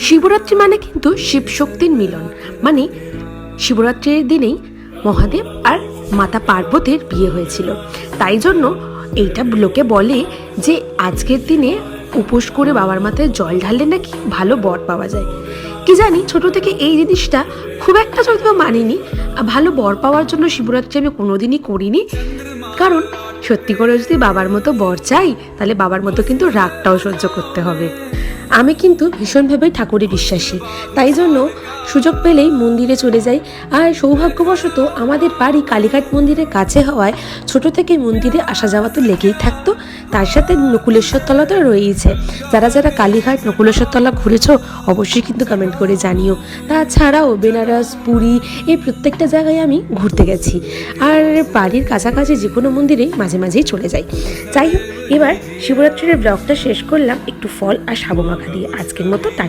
শিবরাত্রি মানে কিন্তু শিব শক্তির মিলন, মানে শিবরাত্রির দিনেই মহাদেব আর মাতা পার্বতীর বিয়ে হয়েছিল। তাই জন্য এইটা লোকে বলে যে আজকের দিনে উপোস করে বাবার মাথায় জল ঢাললে নাকি ভালো বর পাওয়া যায়। কি জানি, ছোট থেকে এই জিনিসটা খুব একটা যদিও মানিনি। ভালো বর পাওয়ার জন্য শিবরাত্রি আমি কোনোদিনই করিনি, কারণ সত্যি করে যদি বাবার মতো বর চাই তাহলে বাবার মতো কিন্তু রাগটাও সহ্য করতে হবে। আমি কিন্তু ভীষণভাবে ঠাকুরে বিশ্বাসী, তাই জন্য সুযোগ পেলেই মন্দিরে চলে যাই। আর সৌভাগ্যবশত আমাদের বাড়ি কালীঘাট মন্দিরের কাছে হওয়ায় ছোট থেকে মন্দিরে আসা যাওয়া তো লেগেই থাকতো। তার সাথে নকুলেশ্বর তলা তো রয়েইছে। যারা যারা কালীঘাট নকুলেশ্বর তলা ঘুরেছো অবশ্যই কিন্তু কমেন্ট করে জানিও। তাছাড়াও বেনারস, পুরী, এই প্রত্যেকটা জায়গায় আমি ঘুরতে গেছি। আর বাড়ির কাছাকাছি যে কোনো মন্দিরে মাঝে মাঝেই চলে যাই। যাই হোক, এবার শিবরাত্রির ব্লগটা শেষ করলাম একটু ফল আর সাবু মাখা দিয়ে। আজকের মতো